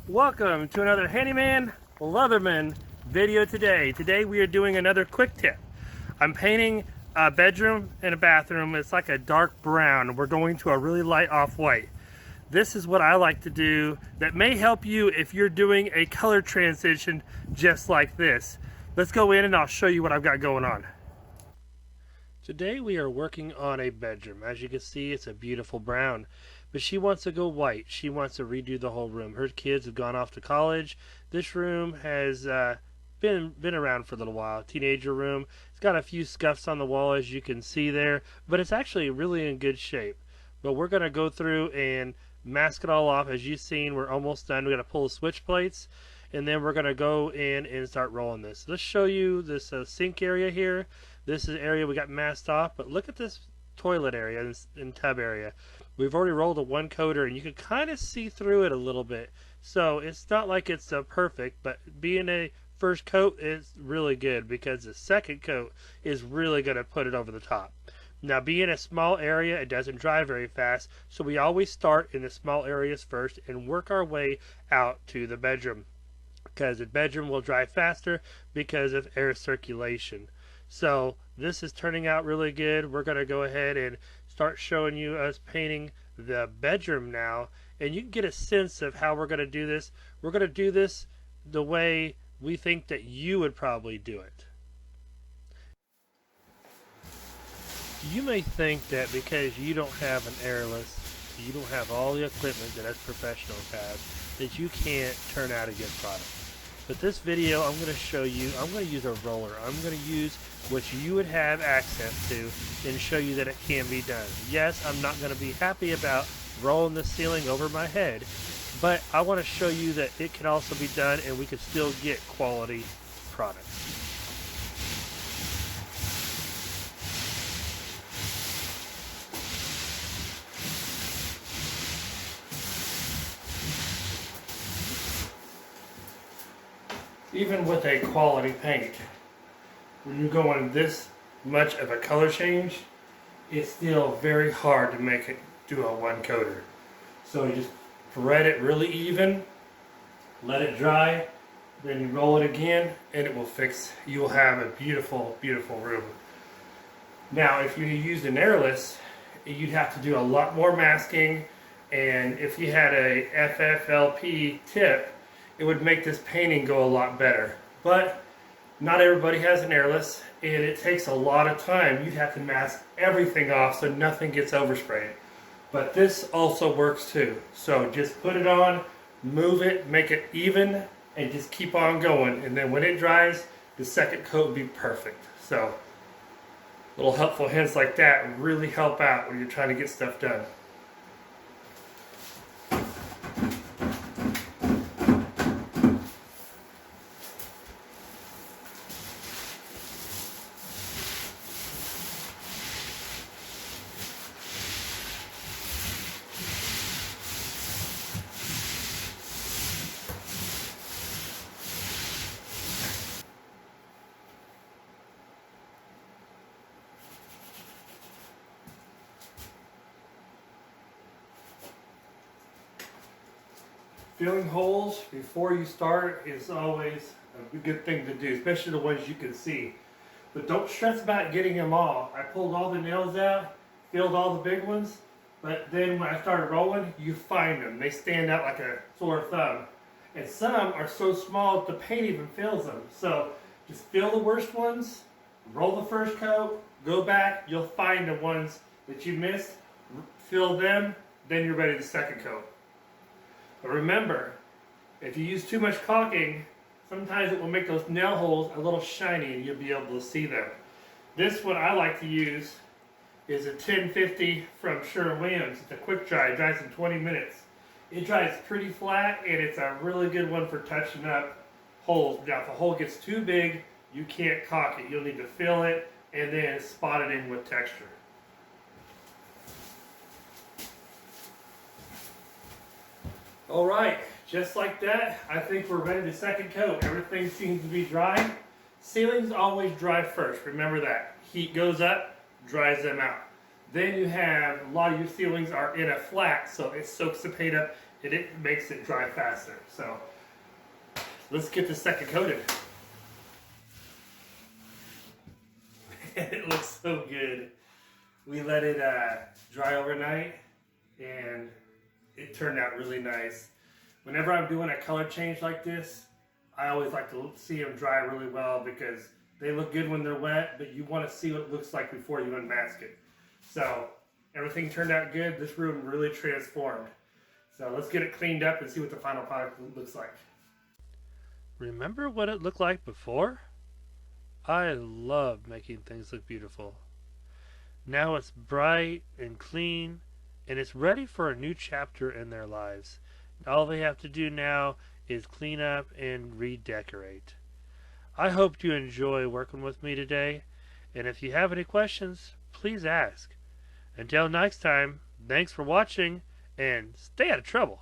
Welcome to another Handyman Leatherman video today. Today we are doing another quick tip. I'm painting a bedroom and a bathroom. It's like a dark brown. We're going to a really light off-white. This is what I like to do that may help you if you're doing a color transition just like this. Let's go in and I'll show you what I've got going on. Today we are working on a bedroom. As you can see, it's a beautiful brown. But she wants to go white. She wants to redo the whole room. Her kids have gone off to college. This room has been around for a little while. Teenager room. It's got a few scuffs on the wall, as you can see there, but it's actually really in good shape. But we're going to go through and mask it all off. As you've seen, we're almost done. We're going to pull the switch plates, and then we're going to go in and start rolling this. Let's show you this sink area here. This is the area we got masked off, but look at this toilet area and tub area. We've already rolled a one coater and you can kind of see through it a little bit. So it's not like it's perfect, but being a first coat is really good because the second coat is really going to put it over the top. Now, being a small area, it doesn't dry very fast, so we always start in the small areas first and work our way out to the bedroom, because the bedroom will dry faster because of air circulation. So this is turning out really good. We're going to go ahead and start showing you us painting the bedroom now, and you can get a sense of how we're going to do this. We're going to do this the way we think that you would probably do it. You may think that because you don't have an airless, you don't have all the equipment that us professionals have, that you can't turn out a good product. But this video, I'm going to show you, I'm going to use a roller. I'm going to use what you would have access to and show you that it can be done. Yes, I'm not going to be happy about rolling the ceiling over my head, but I want to show you that it can also be done and we can still get quality products. Even with a quality paint, when you're going this much of a color change, it's still very hard to make it do a one coater. So you just spread it really even, let it dry, then you roll it again, and it will fix. You will have a beautiful, beautiful room. Now, if you used an airless, you'd have to do a lot more masking, and if you had a FFLP tip, it would make this painting go a lot better. But not everybody has an airless, and it takes a lot of time. You'd have to mask everything off so nothing gets oversprayed. But this also works too. So just put it on, move it, make it even, and just keep on going. And then when it dries, the second coat will be perfect. So little helpful hints like that really help out when you're trying to get stuff done. Filling holes before you start is always a good thing to do, especially the ones you can see. But don't stress about getting them all. I pulled all the nails out, filled all the big ones, but then when I started rolling, you find them. They stand out like a sore thumb. And some are so small the paint even fills them. So just fill the worst ones, roll the first coat, go back, you'll find the ones that you missed, fill them, then you're ready to the second coat. But remember, if you use too much caulking, sometimes it will make those nail holes a little shiny and you'll be able to see them. This one I like to use is a 1050 from Sherwin-Williams. It's a quick dry. It dries in 20 minutes. It dries pretty flat and it's a really good one for touching up holes. Now if a hole gets too big, you can't caulk it. You'll need to fill it and then spot it in with texture. Alright, just like that, I think we're ready to second coat. Everything seems to be dry. Ceilings always dry first, remember that. Heat goes up, dries them out. Then you have, a lot of your ceilings are in a flat, so it soaks the paint up it makes it dry faster. So let's get the second coated. It looks so good. We let it dry overnight and it turned out really nice. Whenever I'm doing a color change like this, I always like to see them dry really well because they look good when they're wet, but you want to see what it looks like before you unmask it. So everything turned out good. This room really transformed. So let's get it cleaned up and see what the final product looks like. Remember what it looked like before? I love making things look beautiful. Now it's bright and clean, and it's ready for a new chapter in their lives. All they have to do now is clean up and redecorate. I hope you enjoy working with me today, and if you have any questions, please ask. Until next time, thanks for watching, and stay out of trouble.